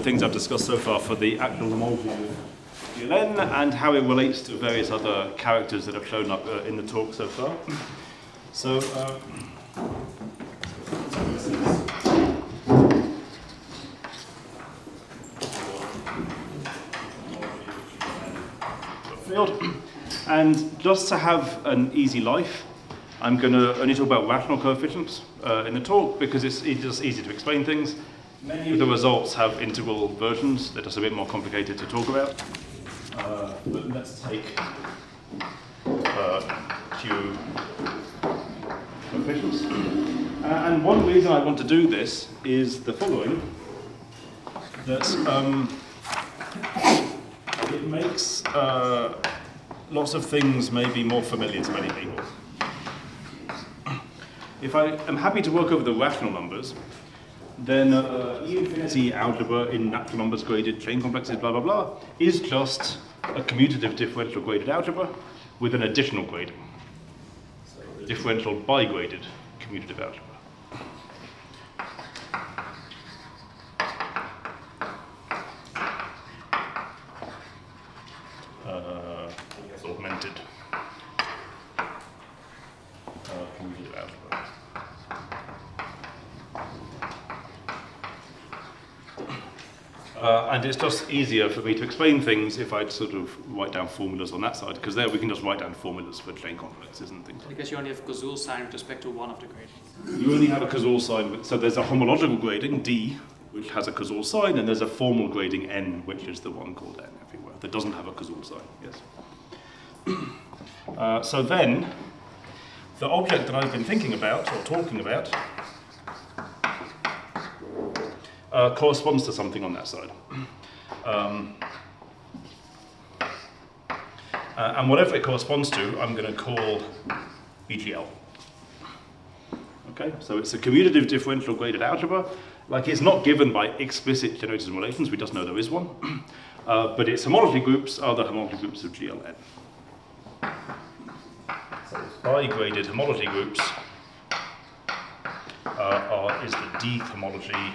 things I've discussed so far for the actual homology of GLN and how it relates to various other characters that have shown up in the talk so far. So, field. And just to have an easy life, I'm going to only talk about rational coefficients in the talk because it's just easy to explain things. Many of the results have integral versions that are just a bit more complicated to talk about. But let's take Q coefficients. And one reason I want to do this is the following, that it makes lots of things maybe more familiar to many people. If I am happy to work over the rational numbers, then E-infinity algebra in natural numbers graded chain complexes, blah, blah, blah, is just a commutative differential graded algebra with an additional grading. So differential bigraded commutative algebra. Augmented commutative algebra. And it's just easier for me to explain things if I sort of write down formulas on that side, because there we can just write down formulas for chain complexes and things. Because you only have Cazul sign with respect to one of the gradings. You only have a Cazul sign, so there's a homological grading, D, which has a Cazul sign, and there's a formal grading, N, which is the one called N everywhere, that doesn't have a Cazul sign, yes. So then, the object that I've been thinking about, or talking about, corresponds to something on that side. And whatever it corresponds to, I'm going to call BGL. Okay, so it's a commutative differential graded algebra. Like, it's not given by explicit generators and relations, we just know there is one. But its homology groups are the homology groups of GLN. So its bigraded homology groups is the D homology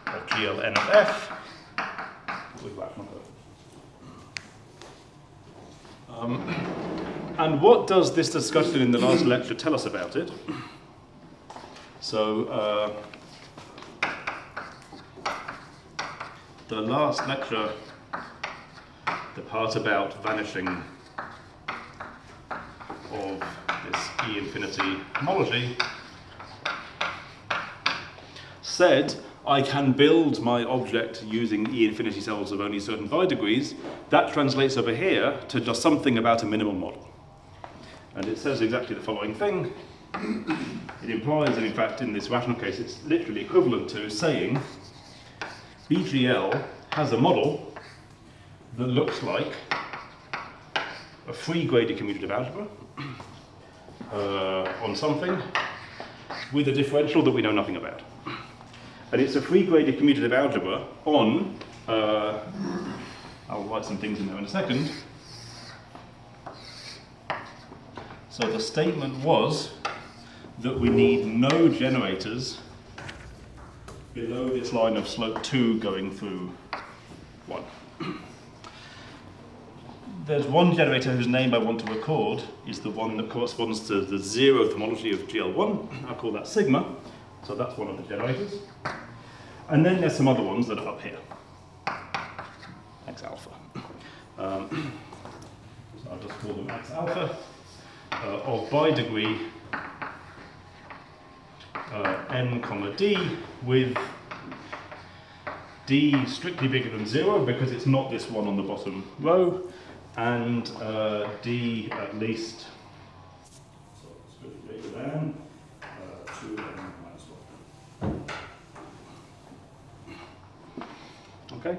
of GLN of F with rational coefficients. And what does this discussion in the last lecture tell us about it? So, the last lecture, the part about vanishing of this E-infinity homology, said I can build my object using E-infinity cells of only certain pi degrees. That translates over here to just something about a minimal model. And it says exactly the following thing. It implies, and in fact in this rational case it's literally equivalent to saying BGL has a model that looks like a free graded commutative algebra on something with a differential that we know nothing about. And it's a free graded commutative algebra on, I'll write some things in there in a second. So the statement was that we need no generators below this line of slope 2 going through 1. There's one generator whose name I want to record is the one that corresponds to the 0th homology of GL1. I'll call that sigma. So that's one of the generators. And then there's some other ones that are up here. X alpha. So I'll just call them X alpha of bi degree n comma d, with d strictly bigger than 0 because it's not this one on the bottom row, and d at least strictly bigger than 2n minus 1. Okay,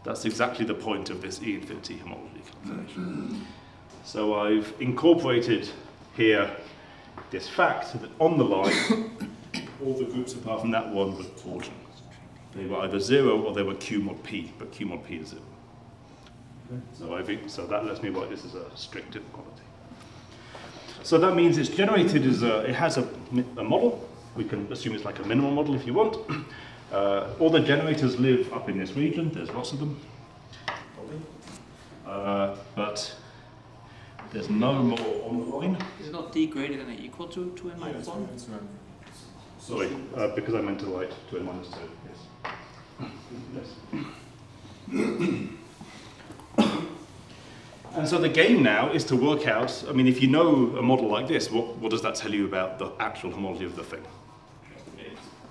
that's exactly the point of this E-infinity homology calculation. So I've incorporated here this fact that on the line, all the groups apart from that one were torsion. They were either 0 or they were Q mod P, but Q mod P is 0. Okay. So that lets me write this as a strict inequality. So that means it's generated as it has a model. We can assume it's like a minimal model if you want. All the generators live up in this region. There's lots of them, but there's no more on the line. Is it not d greater than or equal to 2n minus 1? Sorry, because I meant to write 2n minus 2. Yes. And so the game now is to work out, I mean, if you know a model like this, what does that tell you about the actual homology of the thing?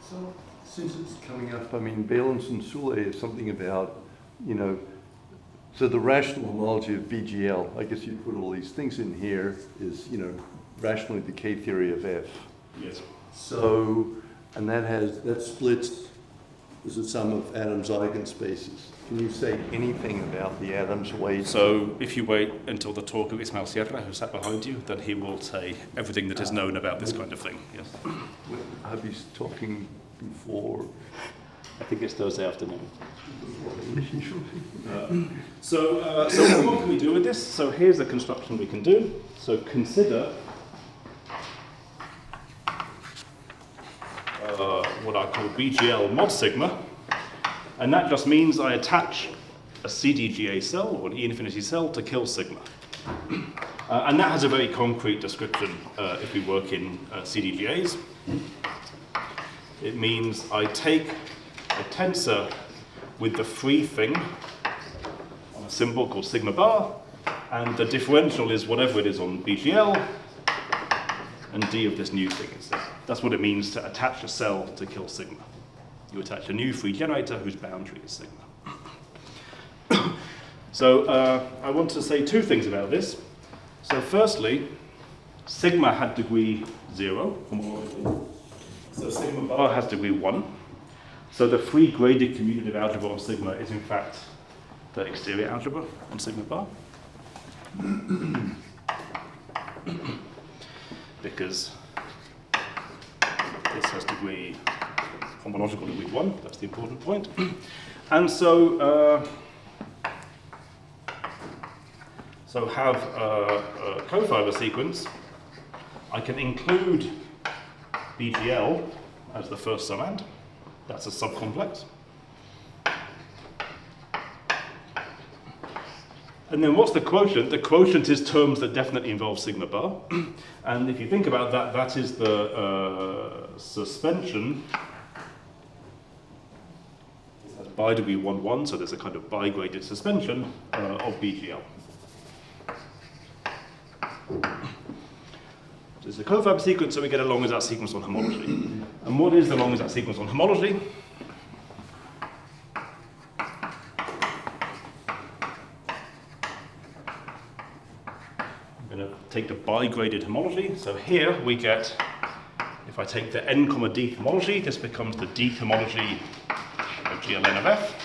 So, since it's coming up, I mean, Valence and Soule is something about, you know, so the rational homology of VGL, I guess you put all these things in here, is, you know, rationally the K theory of F. Yes. So, and that splits is the sum of Adams' eigenspaces. Can you say anything about the Adams weight? So if you wait until the talk of Ismael Sierra, who sat behind you, then he will say everything that is known about this kind of thing. Yes. Have you talking before? I think it's Thursday afternoon. So what can we do with this? So here's a construction we can do. So consider what I call BGL mod sigma, and that just means I attach a CDGA cell or an E infinity cell to kill sigma. And that has a very concrete description if we work in CDGAs. It means I take a tensor with the free thing on a symbol called sigma bar, and the differential is whatever it is on BGL, and D of this new thing is there. That's what it means to attach a cell to kill sigma. You attach a new free generator whose boundary is sigma. So I want to say two things about this. So firstly, sigma had degree 0. So sigma bar has degree 1. So the free graded commutative algebra of sigma is in fact the exterior algebra on sigma bar. Because this has degree, homological degree 1, that's the important point. And so, have a cofiber sequence. I can include BGL as the first summand. That's a subcomplex. And then what's the quotient? The quotient is terms that definitely involve sigma bar. And if you think about that, that is the suspension. It has bi degree 1, 1, so there's a kind of bi-graded suspension of BGL. So it's a cofiber sequence, so we get a Long-Lizard sequence on homology. And what is the Long-Lizard sequence on homology? Take the bi-graded homology. So here we get, if I take the n, d homology, this becomes the d homology of GLN of F.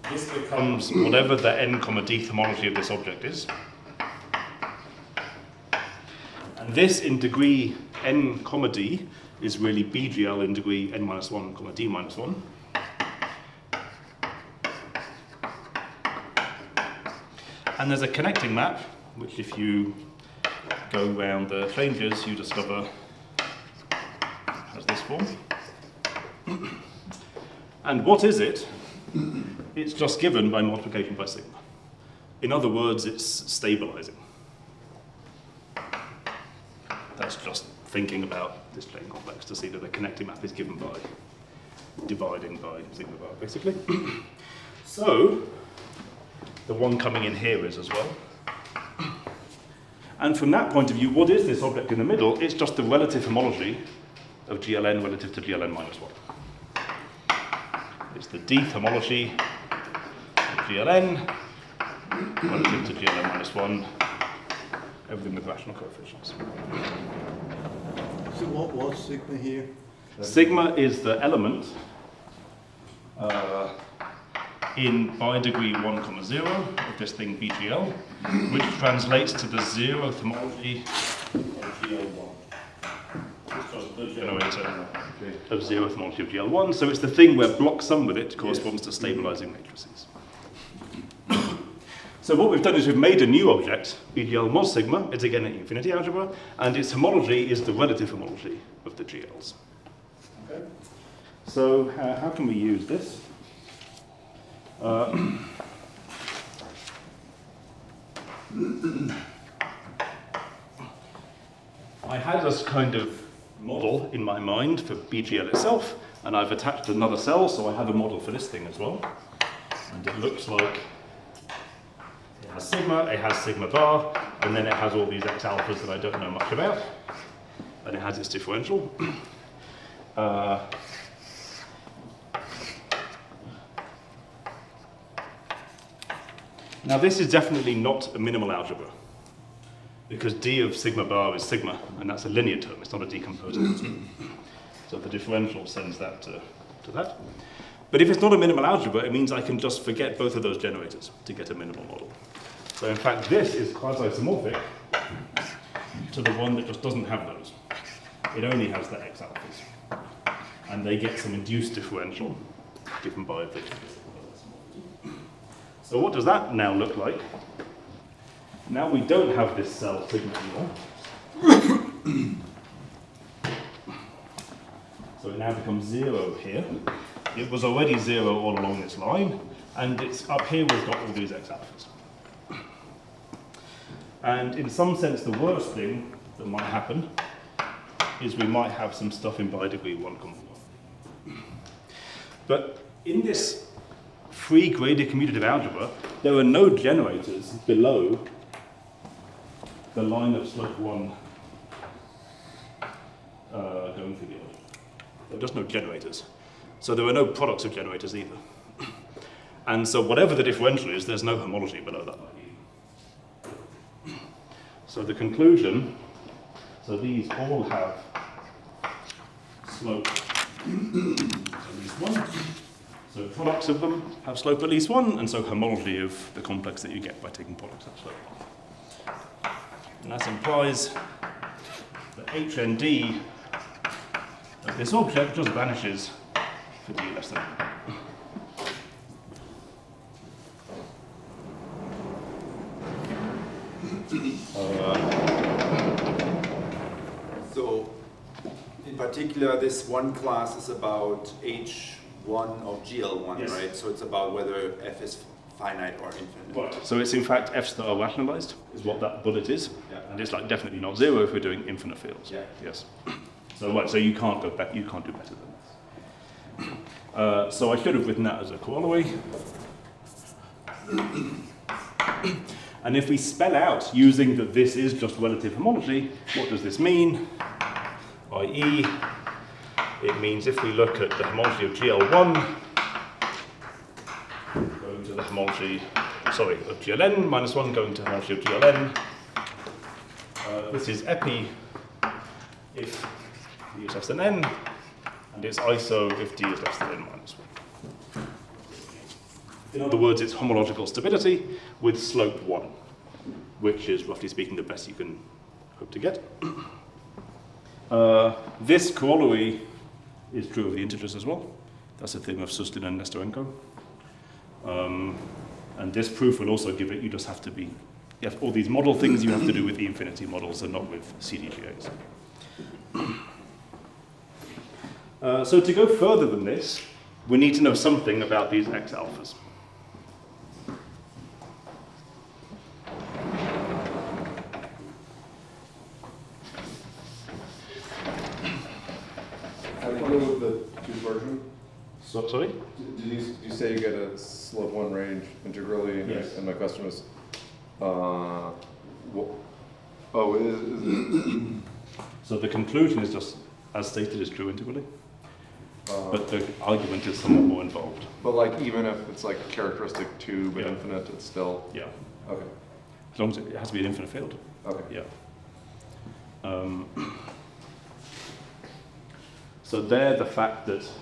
This becomes whatever the n, d homology of this object is. And this in degree n, d is really BGL in degree n minus 1, d minus 1. And there's a connecting map, which if you go around the changes, you discover has this form. And what is it? It's just given by multiplication by sigma. In other words, it's stabilizing. That's just thinking about this chain complex to see that the connecting map is given by dividing by sigma bar, basically. So, the one coming in here is as well. And from that point of view, what is this object in the middle? It's just the relative homology of GLN relative to GLN minus 1. It's the dth homology of GLN relative to GLN minus 1, everything with rational coefficients. So what was sigma here? Sigma is the element in bi degree 1, 0 of this thing BGL, which translates to the 0th homology of GL1. It's just the generator of 0th homology of GL1, so it's the thing where block sum with it corresponds to stabilizing matrices. So what we've done is we've made a new object, BGL mod sigma. It's again an infinity algebra, and its homology is the relative homology of the GLs. Okay? So how can we use this? I had this kind of model in my mind for BGL itself, and I've attached another cell, so I have a model for this thing as well. And it looks like it has sigma bar, and then it has all these x alphas that I don't know much about, and it has its differential. Now this is definitely not a minimal algebra, because d of sigma bar is sigma, and that's a linear term, it's not a decomposable term. So the differential sends that to that. But if it's not a minimal algebra, it means I can just forget both of those generators to get a minimal model. So in fact, this is quasi-isomorphic to the one that just doesn't have those. It only has the x alphas. And they get some induced differential given by the. So what does that now look like? Now we don't have this cell sigma anymore. So it now becomes 0 here. It was already 0 all along this line, and it's up here we've got all these x alphas. And in some sense, the worst thing that might happen is we might have some stuff in bi-degree 1,1. But in this free graded commutative algebra, there are no generators below the line of slope 1 going through the order. There are just no generators. So there are no products of generators either. And so whatever the differential is, there's no homology below that line. So the conclusion, so these all have slope at least 1. So products of them have slope at least 1, and so homology of the complex that you get by taking products have slope 1. And that implies that HND of this object just vanishes for d less than 1. So, in particular, this one class is about H1 of GL1, Yes. right? So it's about whether F is finite or infinite. Right. So it's in fact f's that are rationalized, is what that bullet is. Yeah. And it's like definitely not 0 if we're doing infinite fields. Yeah. Yes. So right, so you can't go back, you can't do better than this. So I should have written that as a corollary. And if we spell out using that this is just relative homology, what does this mean? i.e., it means if we look at the homology of GL1, going to the homology, of GLN, minus 1 going to homology of GLN, this is epi if d is less than n, and it's iso if d is less than n minus 1. In other words, it's homological stability with slope 1, which is, roughly speaking, the best you can hope to get. This corollary is true of the integers as well. That's a theorem of Suslin and Nestorenko. And this proof will also give it, you just have to be, you have all these model things you have to do with the infinity models and not with CDGAs. So to go further than this, we need to know something about these x alphas. How do you go with the two version? So, sorry? Did you say you get a slope 1 range integrally, Yes. and my question was, oh, is it? So the conclusion is just as stated is true integrally, but the argument is somewhat more involved. But like, even if it's like characteristic 2 but Yeah. infinite, it's still, Yeah, okay, as long as it has to be an infinite field. okay. Yeah. So there, the fact that if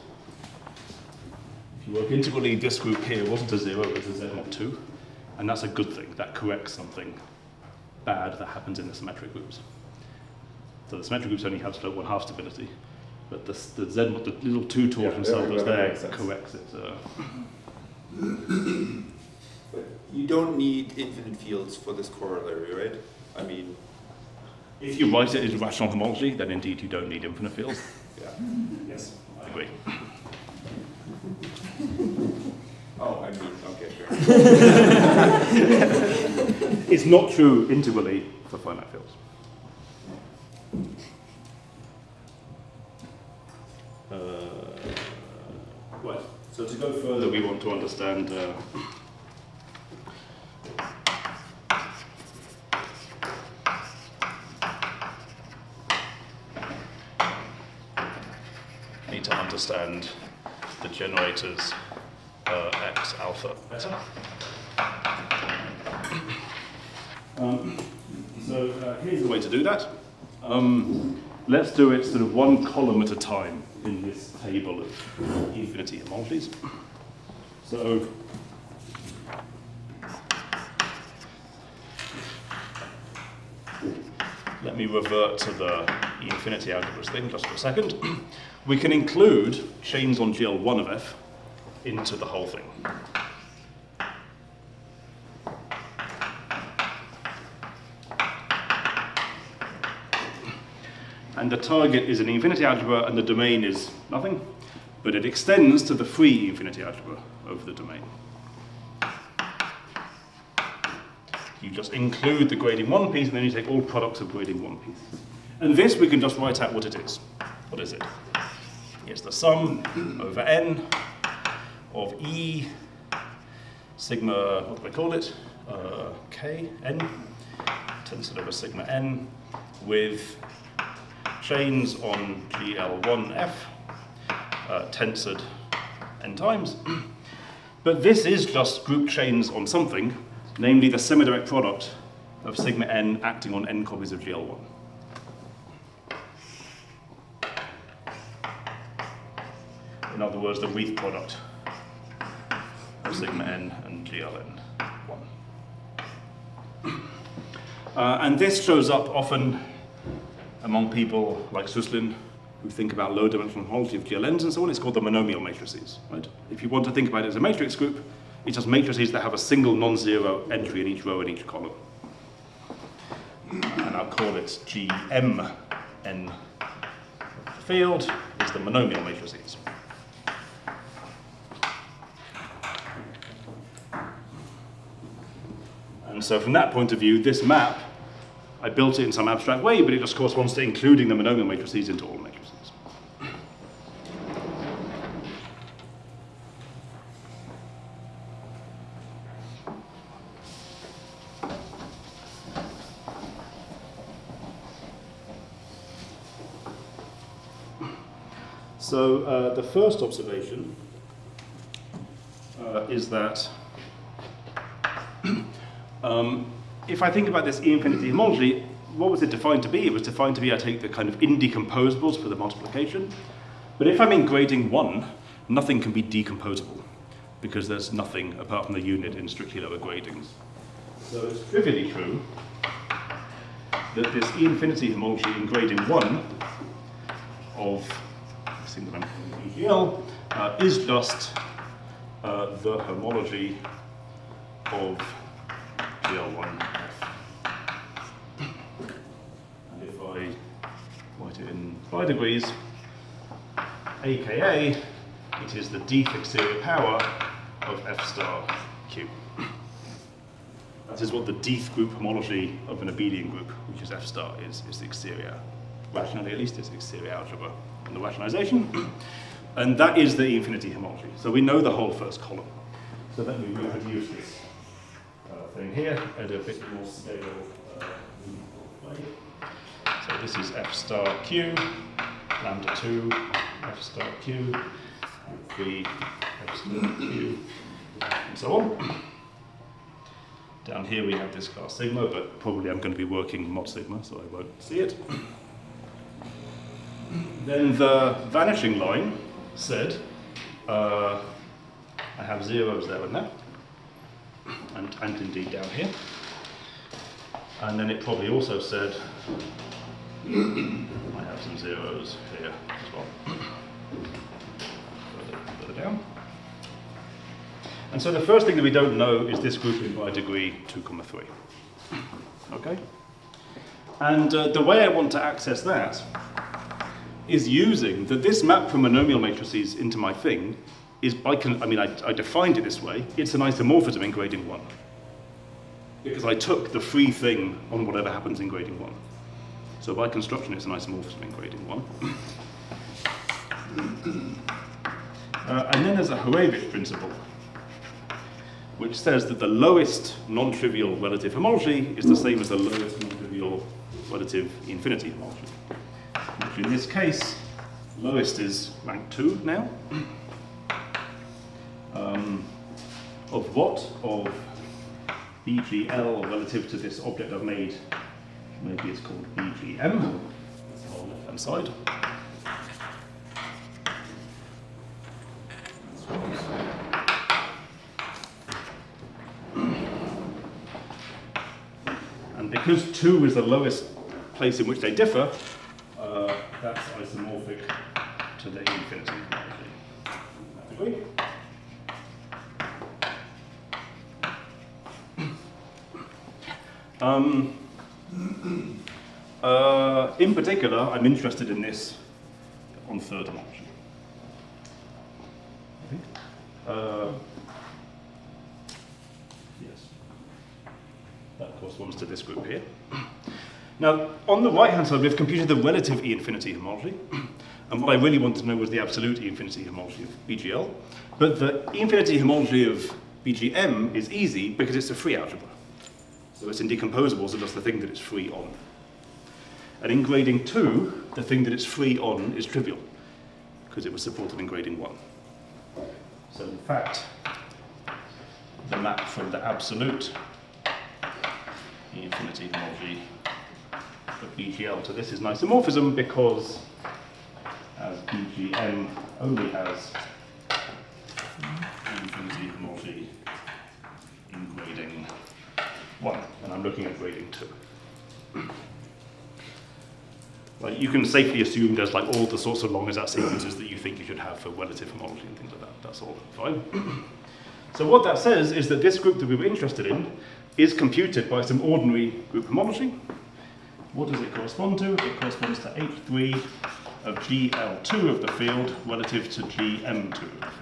you work integrally, this group here wasn't a 0, it was a Z mod 2, and that's a good thing. That corrects something bad that happens in the symmetric groups. So the symmetric groups only have slope 1/2 stability, but the Z mod, the little 2 torsion Yeah, cell that's that there makes sense. corrects it. But you don't need infinite fields for this corollary, right? I mean, If you write it as rational homology, then indeed you don't need infinite fields. yeah. Yes, I agree. Okay, great. It's not true integrally for finite fields. Right, so to go further, we want to understand need to understand the generators x alpha better. So here's the way to do that. Let's do it sort of one column at a time in this table of infinity homologies. So let me revert to the infinity algebras thing just for a second. We can include chains on GL1 of f into the whole thing. And the target is an infinity algebra and the domain is nothing, but it extends to the free infinity algebra over the domain. You just include the grading 1 piece and then you take all products of grading 1 piece. And this we can just write out what it is. What is it? It's the sum over n of E sigma, what do I call it? K, n, tensor over sigma n with chains on GL1F, tensored n times. But this is just group chains on something, namely the semidirect product of sigma n acting on n copies of GL1. In other words, the Reith product of sigma n and GLN1. And this shows up often among people like Suslin, who think about low-dimensional homology of GLNs and so on. It's called the monomial matrices, right? If you want to think about it as a matrix group, it's just matrices that have a single non-zero entry in each row and each column. And I'll call it GMN. The field is the monomial matrices. And so from that point of view, this map, I built it in some abstract way, but it just corresponds to including the monomial matrices into all matrices. So the first observation is that if I think about this E-infinity homology, what was it defined to be? It was defined to be I take the kind of indecomposables for the multiplication. But if I'm in grading 1, nothing can be decomposable because there's nothing apart from the unit in strictly lower gradings. So it's trivially true that this E-infinity homology in grading 1 of this thing that I'm calling EGL is just the homology of GL1F. And if I write it in pi degrees, aka it is the Deith exterior power of F star Q. That is what the Deith group homology of an abelian group, which is F star, is the exterior, rationally at least, it's the exterior algebra and the rationalization. And that is the infinity homology. So we know the whole first column. So let me reproduce this thing here at a bit more scale way. So this is F star Q, lambda 2, F star Q, 3, F star Q, and so on. Down here we have this class sigma, but probably I'm going to be working mod sigma, so I won't see it. Then the vanishing line said, I have zeros there and there, and indeed down here. And then it probably also said, I have some zeros here as well, further down. And so the first thing that we don't know is this grouping by degree 2,3. Okay? And the way I want to access that is using that this map from monomial matrices into my thing is I defined it this way, it's an isomorphism in grading 1. Because I took the free thing on whatever happens in grading 1. So by construction, it's an isomorphism in grading 1. And then there's a Hurewicz principle, which says that the lowest non-trivial relative homology is the same as the lowest non-trivial relative infinity homology. Which in this case, lowest is rank 2 now. Of what? Of BGL relative to this object I've made. Maybe it's called BGM. That's the whole left-hand side. And because 2 is the lowest place in which they differ, that's isomorphic to the infinity homology. Agree? In particular, I'm interested in this on third homology. Yes. That corresponds to this group here. Now, on the right-hand side, we've computed the relative E-infinity homology. And what I really wanted to know was the absolute E-infinity homology of BGL. But the E-infinity homology of BGM is easy because it's a free algebra. So it's indecomposable, so just the thing that it's free on. And in grading 2, the thing that it's free on is trivial, because it was supported in grading 1. So in fact, the map from the absolute E-infinity homology of BGL to this is an isomorphism because as BGM only has E-infinity homology in grading 1, and I'm looking at grading 2. Like, you can safely assume there's like all the sorts of Long-as-that sequences that you think you should have for relative homology and things like that. That's all fine. So what that says is that this group that we were interested in is computed by some ordinary group homology. What does it correspond to? It corresponds to H3 of GL2 of the field relative to GM2 of the field.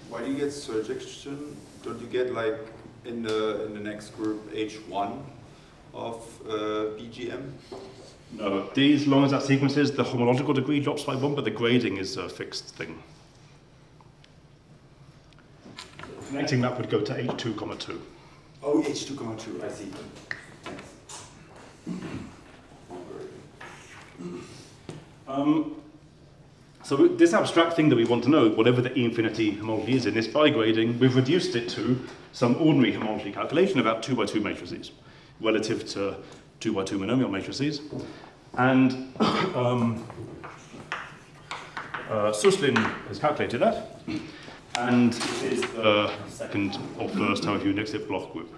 Why do you get surjection? Don't you get like in the next group H1 of BGM? No, these long-as-that sequences, the homological degree drops by 1, but the grading is a fixed thing. So the connecting map would go to H2, 2. Oh, H2, 2, I see. So this abstract thing that we want to know, whatever the E-infinity homology is in this bigrading, we've reduced it to some ordinary homology calculation about 2 by 2 matrices, relative to 2 by 2 monomial matrices. And Suslin has calculated that, and it is the second or first, however you index it, block group.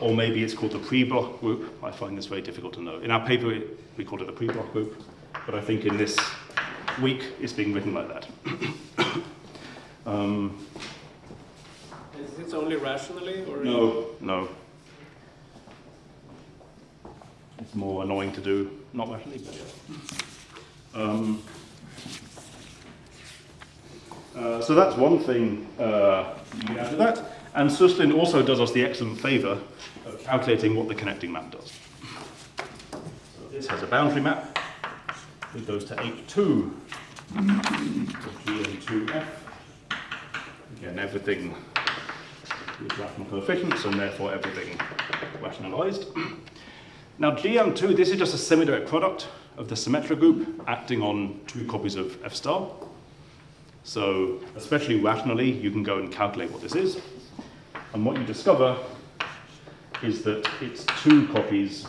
Or maybe it's called the pre-block group. I find this very difficult to know. In our paper, we called it the pre-block group, but I think in this week, it's being written like that. Is it only rationally? Or No. It's more annoying to do, not rationally, but yeah. So that's one thing you can add to that. And Suslin also does us the excellent favour of calculating what the connecting map does. So this has a boundary map. It goes to H2 of GM2F. Again, everything is rational coefficients, and therefore everything rationalised. Now GM2, this is just a semi-direct product of the symmetric group acting on 2 copies of F star. So, especially rationally, you can go and calculate what this is. And what you discover is that it's 2 copies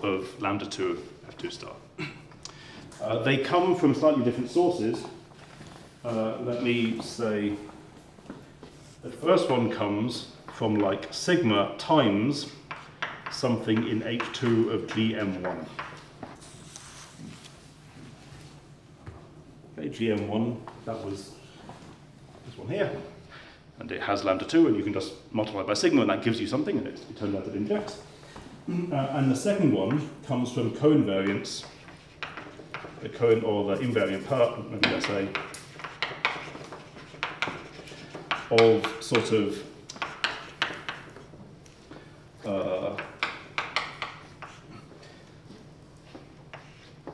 of lambda 2 of F2 star. They come from slightly different sources. Let me say first one comes from like sigma times something in H2 of GM1. Okay, GM1, that was this one here. And it has lambda 2, and you can just multiply by sigma, and that gives you something, and it turns out it injects. And the second one comes from co-invariance, the invariant part, maybe let's say, of sort of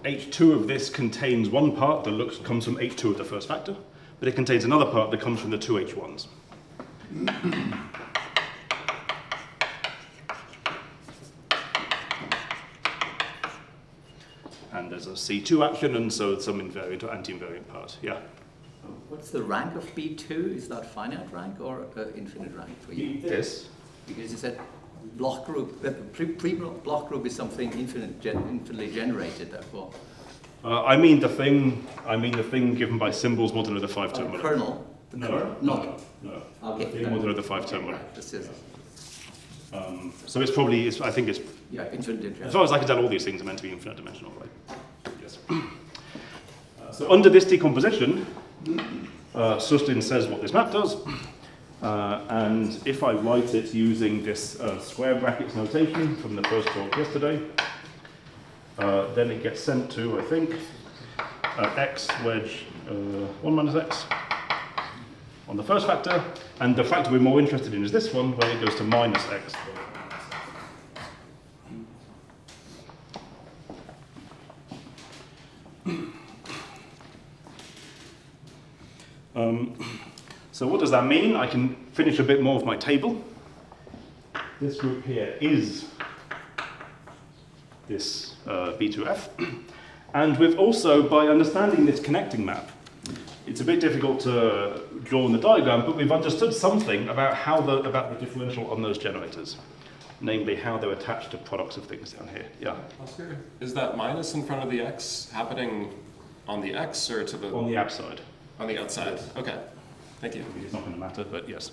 H2 of this contains one part that comes from H2 of the first factor, but it contains another part that comes from the two H1s. And there's a C2 action, and so some invariant or anti-invariant part. Yeah. What's the rank of B2? Is that finite rank or infinite rank for you? This. Because you said block group, pre-block group is something infinitely generated, therefore. I mean the thing given by symbols modulo the 5-terminal. Kernel? No. Okay. The thing modulo the 5-terminal. This is. So it's probably, I think it's, Yeah, infinite dimensional. as far as I can tell, all these things are meant to be infinite dimensional, right? Yes. So under this decomposition, Suslin says what this map does, and if I write it using this square brackets notation from the first talk yesterday, then it gets sent to, I think, x wedge 1 minus x on the first factor, and the factor we're more interested in is this one, where it goes to minus x. So what does that mean? I can finish a bit more of my table. This group here is this B2F. And we've also, by understanding this connecting map, it's a bit difficult to draw in the diagram, but we've understood something about about the differential on those generators, namely how they're attached to products of things down here. Yeah. Oscar, is that minus in front of the x happening on the x or to the... On the outside. On the outside, okay. Thank you. It's not going to matter, but yes.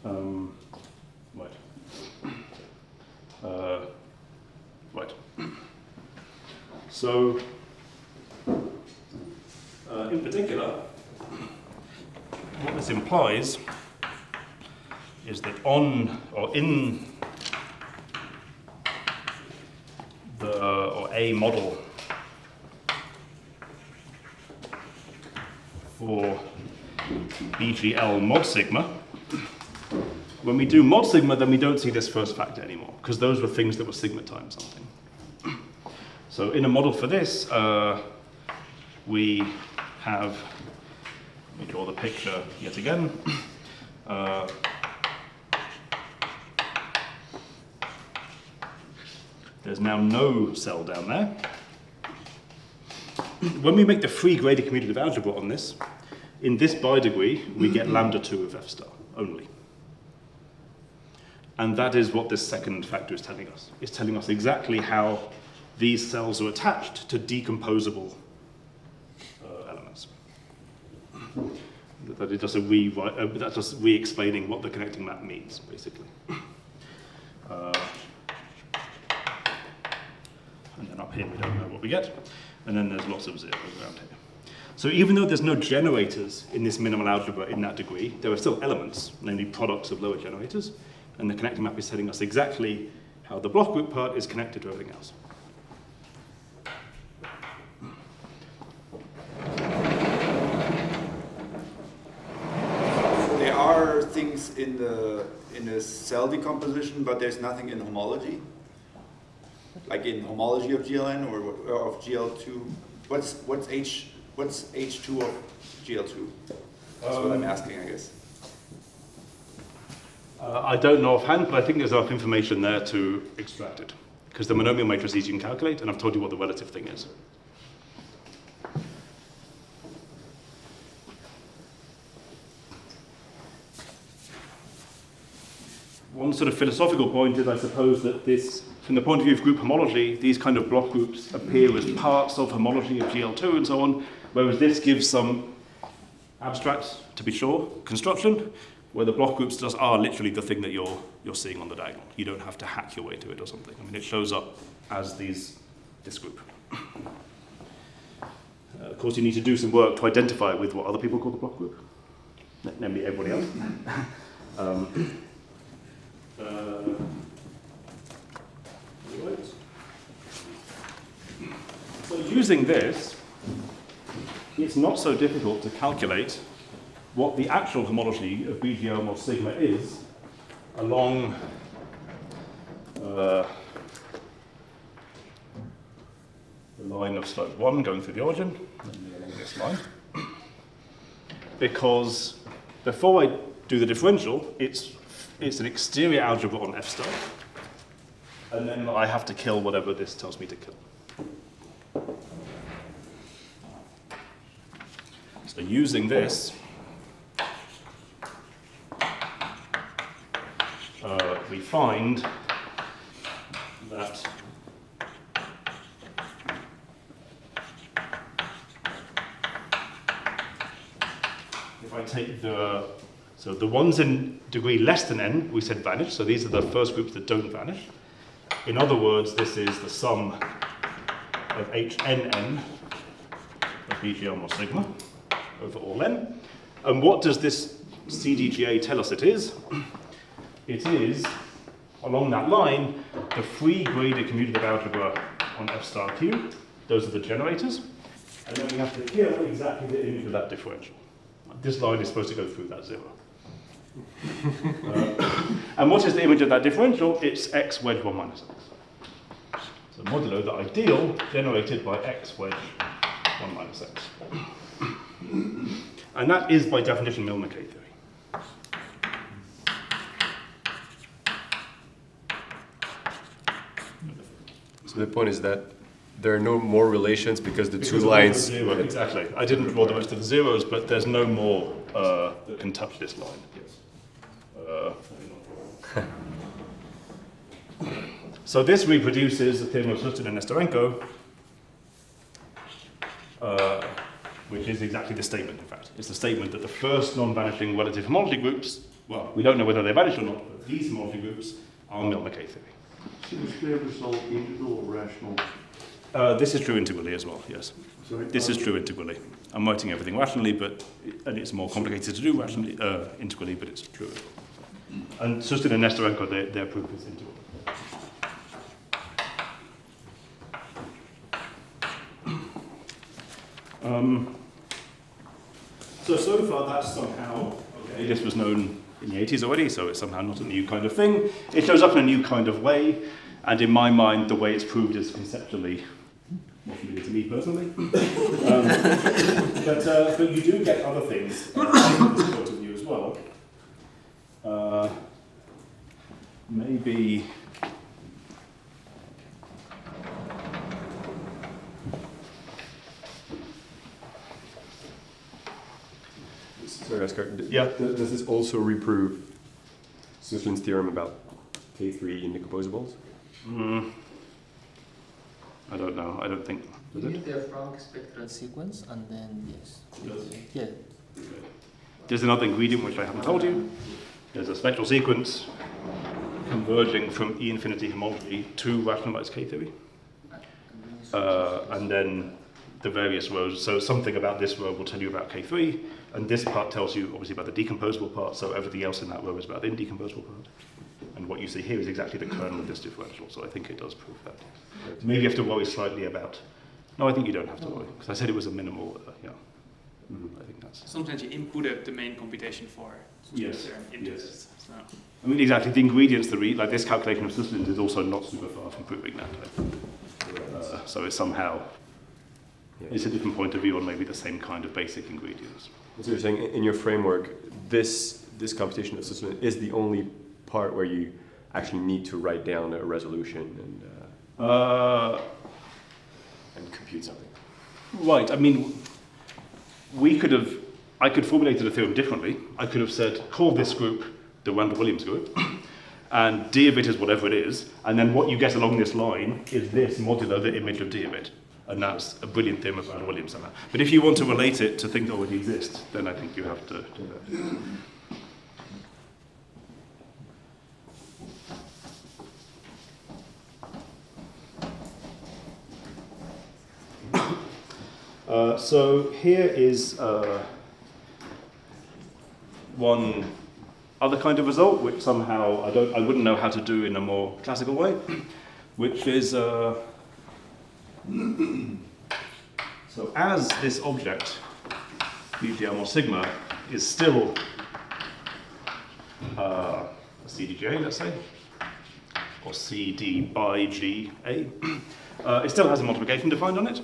Right. Right. So, in particular, what this implies is that on or in the or a model for BGL mod sigma, when we do mod sigma, then we don't see this first factor anymore, because those were things that were sigma times something. So in a model for this, we have, let me draw the picture yet again. There's now no cell down there. When we make the free graded commutative algebra on this, in this bidegree, we get lambda 2 of f star only. And that is what this second factor is telling us. It's telling us exactly how these cells are attached to decomposable elements. That is just a rewrite, that's just re-explaining what the connecting map means, basically. And then up here we don't know what we get. And then there's lots of zeros around here. So even though there's no generators in this minimal algebra in that degree, there are still elements, namely products of lower generators. And the connecting map is telling us exactly how the block group part is connected to everything else. There are things in the cell decomposition, but there's nothing in homology. Like in homology of GLN or of GL2. What's H2 of GL2? That's what I'm asking, I guess. I don't know offhand, but I think there's enough information there to extract it. Because the monomial matrices you can calculate, and I've told you what the relative thing is. One sort of philosophical point is, I suppose, that this, from the point of view of group homology, these kind of block groups appear as parts of homology of GL2 and so on, whereas this gives some abstract, to be sure, construction, where the block groups just are literally the thing that you're seeing on the diagonal. You don't have to hack your way to it or something. I mean, it shows up as this group. Of course, you need to do some work to identify it with what other people call the block group, namely everybody else. So using this, it's not so difficult to calculate what the actual homology of BGL mod sigma is along the line of slope 1 going through the origin, and along this line. Because before I do the differential, it's an exterior algebra on F star, and then I have to kill whatever this tells me to kill. So using this, we find that if I take the ones in degree less than n, we said vanish, so these are the first groups that don't vanish. In other words, this is the sum of HNN of BGL mod sigma over all n. And what does this CDGA tell us it is? It is, along that line, the free graded commutative algebra on F star Q. Those are the generators. And then we have to kill exactly the image of that differential. This line is supposed to go through that 0. And what is the image of that differential? It's x wedge 1 minus x. So modulo the ideal generated by x wedge 1 minus x. And that is, by definition, Milnor K theory. So the point is that there are no more relations because the two lines... Exactly. I didn't draw the rest of the zeros, but there's no more that can touch this line. So this reproduces the theorem of Sustin and Nestorenko, which is exactly the statement, in fact. It's the statement that the first non-vanishing relative homology groups, well, we don't know whether they vanish or not, but these homology groups are Milnor K theory. So is their result integral or rational? This is true integrally as well, yes. Sorry? This is true integrally. I'm writing everything rationally, and it's more complicated to do rationally, integrally, but it's true as well. And Sustin and Nestorenko, their proof is integral. So far that's somehow, okay, this was known in the 80s already, so it's somehow not a new kind of thing. It shows up in a new kind of way, and in my mind, the way it's proved is conceptually more familiar to me personally. But you do get other things from this point of view as well. Maybe... Sorry, Oscar. Yeah. Does this also reprove Suslin's theorem about K3 indecomposables? I don't know. I don't think. You get the Frank spectral sequence, and then yes. Yeah. There's another ingredient which I haven't told you. There's a spectral sequence converging from E infinity homology to rationalized K theory. And then the various rows. So something about this row will tell you about K3, and this part tells you obviously about the decomposable part, so everything else in that row is about the indecomposable part. And what you see here is exactly the kernel of this differential, so I think it does prove that. Maybe you have to worry slightly about... No, I think you don't have to worry, because I said it was a minimal, I think that's... Sometimes you input the main computation for Yes, into yes. this. So. I mean, exactly, the ingredients to read, like this calculation of Suslin's is also not super far from proving that, I think. So it's somehow... It's a different point of view on maybe the same kind of basic ingredients. So you're saying in your framework, this computation of Suslin is the only part where you actually need to write down a resolution and compute something. Right, I mean, I could formulate the theorem differently. I could have said, call this group the Randal-Williams group, and d of it is whatever it is, and then what you get along this line is this modulo the image of d of it. And that's a brilliant theorem of Randal-Williams somehow. But if you want to relate it to things that already exist, then I think you have to do that. So here is one other kind of result, which somehow I wouldn't know how to do in a more classical way, which is so as this object BGL mod sigma is still a CDGA, let's say, or CD by GA, it still has a multiplication defined on it,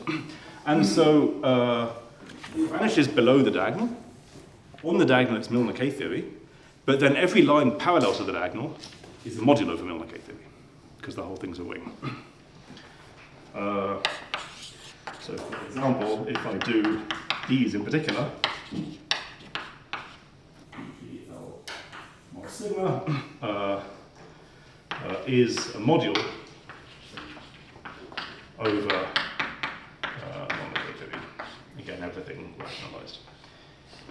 and so it vanishes below the diagonal. On the diagonal it's Milnor K-theory, but then every line parallel to the diagonal is the modulo for Milnor K-theory, because the whole thing's a wing. So for example, if I do these in particular, BGL mod sigma is a module over Milnor K-theory. Again, everything rationalized.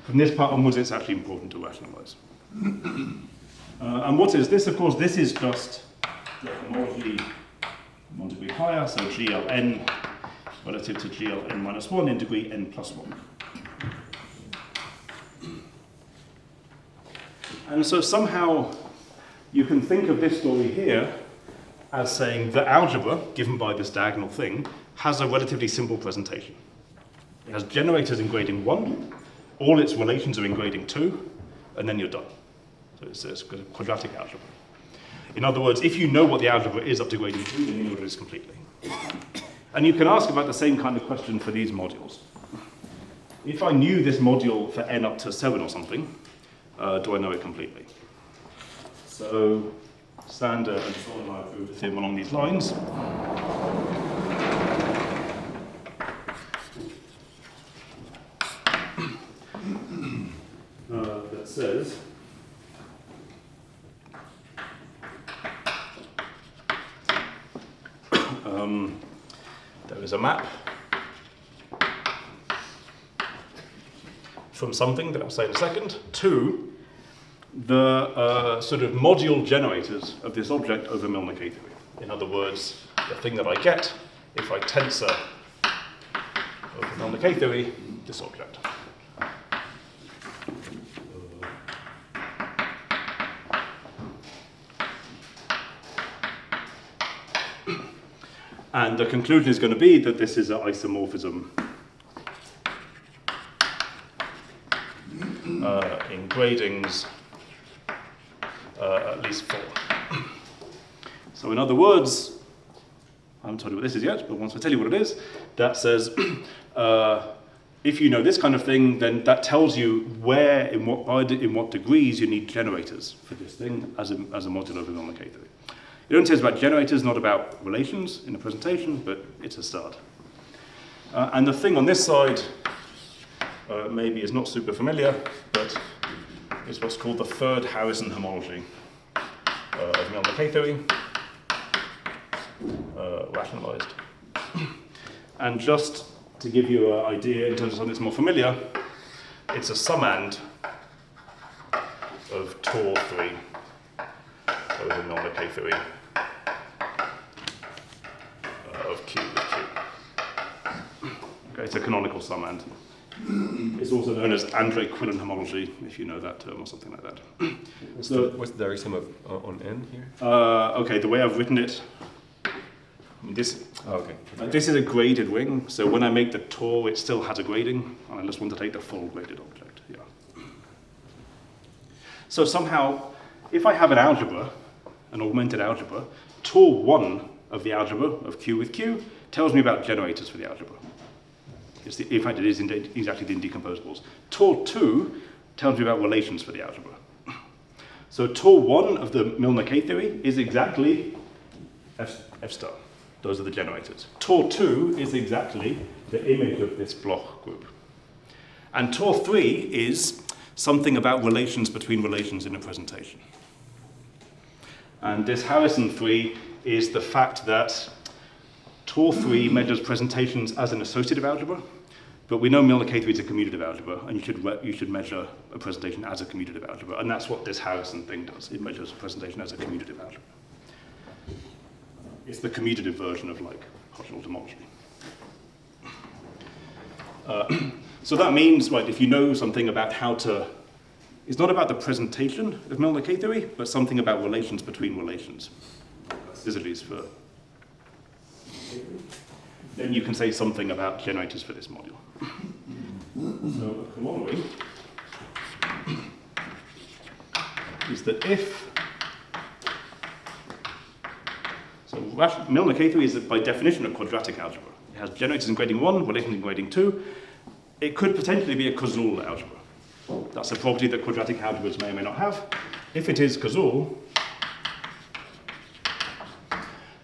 From this part onwards, it's actually important to rationalize. And what is this? Of course, this is just the homology 1 degree higher, so GLN relative to GLN minus 1 in degree n plus 1. And so somehow you can think of this story here as saying the algebra, given by this diagonal thing, has a relatively simple presentation. It has generators in grading 1, all its relations are in grading 2, and then you're done. So it's a quadratic algebra. In other words, if you know what the algebra is up to grading 2, then you know what it is completely. And you can ask about the same kind of question for these modules. If I knew this module for n up to 7 or something, do I know it completely? So Sander and Sol and I proved the theorem along these lines. That says there is a map from something that I'll say in a second to the sort of module generators of this object over Milnor K-theory. In other words, the thing that I get if I tensor over Milnor K-theory this object. And the conclusion is going to be that this is an isomorphism in gradings at least 4. So in other words, I haven't told you what this is yet, but once I tell you what it is, that says if you know this kind of thing, then that tells you where, in what degrees you need generators for this thing as a module over Milnor K-theory. It only says about generators, not about relations in the presentation, but it's a start. And the thing on this side maybe is not super familiar, but it's what's called the third Harrison homology of Milnor K-theory, rationalized. And just to give you an idea in terms of something that's more familiar, it's a summand of Tor 3 over Milnor K-theory of Q with Q. Okay, it's a canonical summand. It's also known as André-Quillen homology, if you know that term or something like that. What's the direct sum of on n here? Okay, the way I've written it, this is a graded wing, so when I make the Tor, it still has a grading, and I just want to take the full graded object. Yeah. So somehow, if I have an algebra, an augmented algebra, Tor 1 of the algebra of Q with Q tells me about generators for the algebra. In fact, it is exactly the indecomposables. Tor 2 tells me about relations for the algebra. So Tor 1 of the Milnor K-theory is exactly F star. Those are the generators. Tor 2 is exactly the image of this Bloch group. And Tor 3 is something about relations between relations in a presentation. And this Harrison 3 is the fact that Tor 3 measures presentations as an associative algebra, but we know Milnor K-theory is a commutative algebra, and you should measure a presentation as a commutative algebra, and that's what this Harrison thing does. It measures a presentation as a commutative algebra. It's the commutative version of like Hodgson homology. So that means, right, if you know something about how to, it's not about the presentation of Milnor K-theory, but something about relations between relations. This at least for. Then you can say something about generators for this module. So a corollary is that if, so Milnor K-theory is by definition a quadratic algebra. It has generators in grading 1, relations in grading 2. It could potentially be a causal algebra. That's a property that quadratic algebras may or may not have. If it is causal,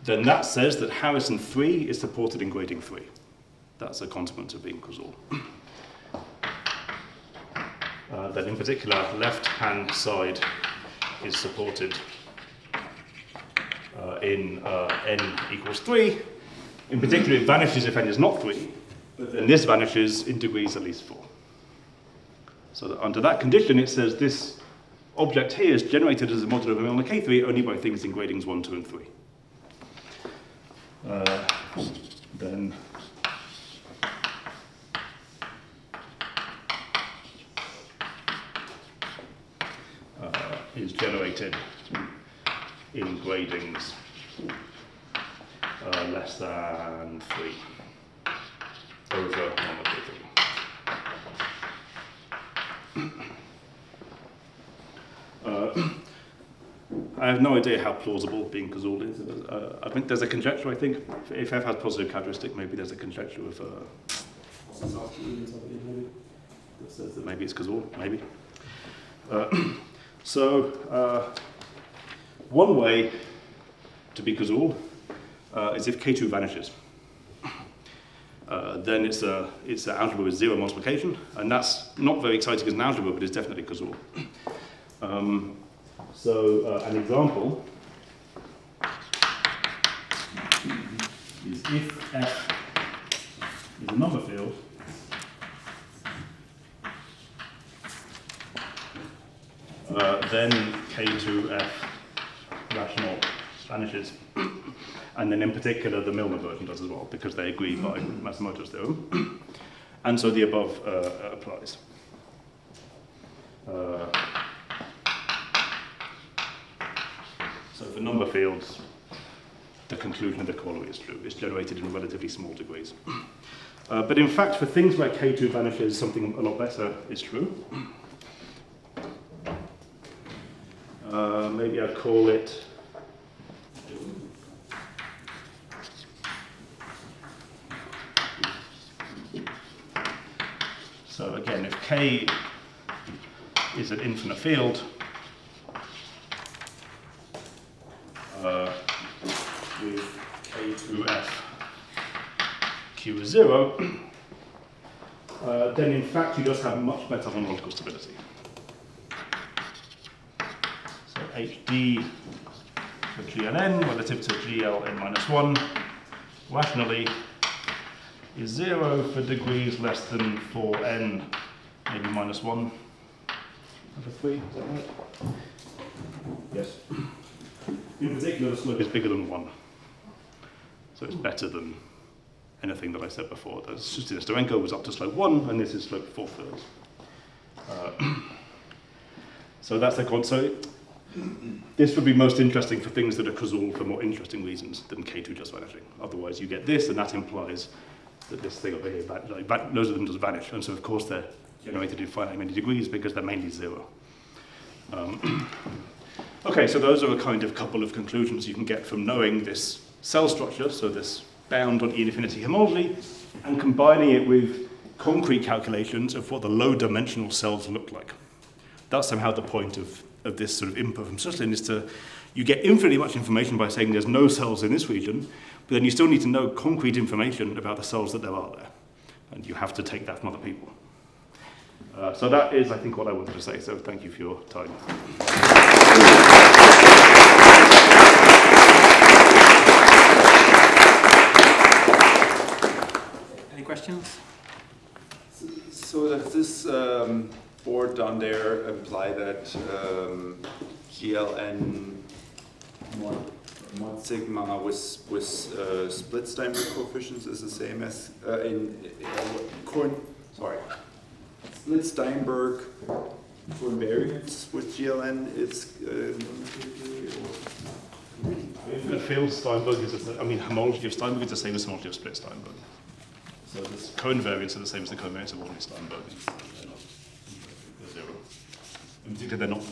then that says that Harrison 3 is supported in grading 3. That's a consequence of being causal. Then in particular, left-hand side is supported in n equals 3. In particular, it vanishes if n is not 3, but then this vanishes in degrees at least 4. So that under that condition, it says this object here is generated as a model of a Milnor K-theory only by things in gradings 1, 2, and 3. Then is generated in gradings less than 3 over Milnor K-theory. I have no idea how plausible being causal is. I think there's a conjecture, I think. If f has positive characteristic, maybe there's a conjecture of that says that maybe it's causal, maybe. One way to be causal is if K2 vanishes. Then it's an algebra with 0 multiplication, and that's not very exciting as an algebra, but it's definitely causal. An example is if f is a number field, then K2f rational vanishes. And then in particular, the Milnor version does as well, because they agree by Matsumoto's theorem. And so the above applies. So for number fields, the conclusion of the corollary is true. It's generated in relatively small degrees. But in fact, for things where K2 vanishes, something a lot better is true. Maybe I'd call it so again, if K is an infinite field, with K2f Q is 0, then in fact you just have much better homological stability. So HD for GLN relative to GLN minus 1 rationally is 0 for degrees less than 4n, maybe minus 1 over 3, is that right? Yes. In particular, the slope is bigger than 1. So it's better than anything that I said before. The Sterenko was up to slope 1, and this is slope 4/3. So that's the concept. This would be most interesting for things that are causal for more interesting reasons than K2 just vanishing. Otherwise, you get this, and that implies that this thing over here, those of them just vanish. And so, of course, they're generated in finite many degrees because they're mainly 0. Okay, so those are a kind of couple of conclusions you can get from knowing this cell structure, so this bound on E-infinity homology, and combining it with concrete calculations of what the low-dimensional cells look like. That's somehow the point of this sort of input from Suslin, is to, you get infinitely much information by saying there's no cells in this region, but then you still need to know concrete information about the cells that there are there. And you have to take that from other people. So that is, I think, what I wanted to say, so thank you for your time. Any questions? So does this board down there imply that GLN mod sigma with split Steinberg coefficients is the same as split Steinberg covariance with GLN is. It feels Steinberg is, homology of Steinberg is the same as homology of split Steinberg. So the covariants are the same as the covariance of ordinary Steinberg. They're zero. In particular, they're not.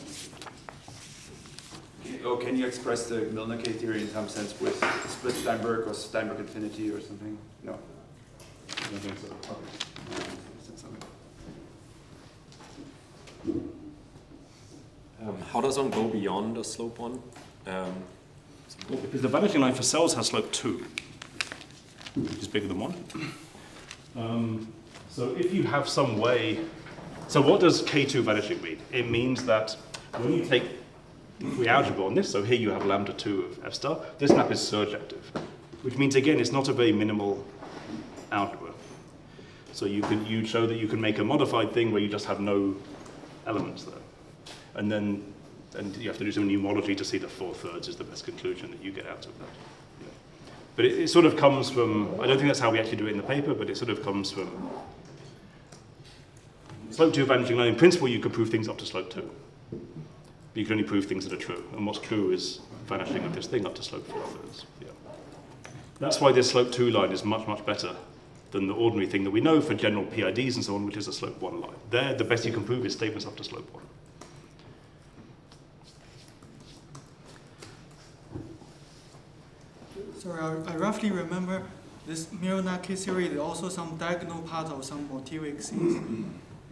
Oh, can you express the Milnor-K theory in some sense with split Steinberg or Steinberg infinity or something? No. I don't think so. How does one go beyond a slope 1? Well, because the vanishing line for cells has slope 2, which is bigger than 1. So if you have some way, so what does K2 vanishing mean? It means that when you take free algebra on this, so here you have lambda 2 of F star, this map is surjective, which means again it's not a very minimal algebra. So you show that you can make a modified thing where you just have no elements there. And then you have to do some homology to see that 4/3 is the best conclusion that you get out of that. Yeah. But it sort of comes from, I don't think that's how we actually do it in the paper, but it sort of comes from slope 2 vanishing line. In principle, you could prove things up to slope 2. But you can only prove things that are true. And what's true is vanishing of this thing up to slope 4/3. Yeah. That's why this slope 2 line is much, much better than the ordinary thing that we know for general PIDs and so on, which is a slope 1 line. There, the best you can prove is statements up to slope 1. Sorry, I roughly remember this Milnor-K theory is also some diagonal part of some motivic things.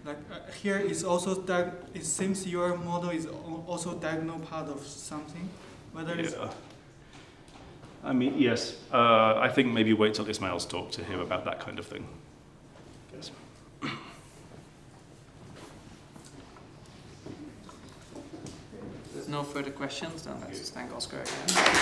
Like here is also it seems your model is also diagonal part of something. Whether it's Yes. I think maybe wait till Ismail's talk to hear about that kind of thing. Yes. There's no further questions, then let's just thank Oscar again.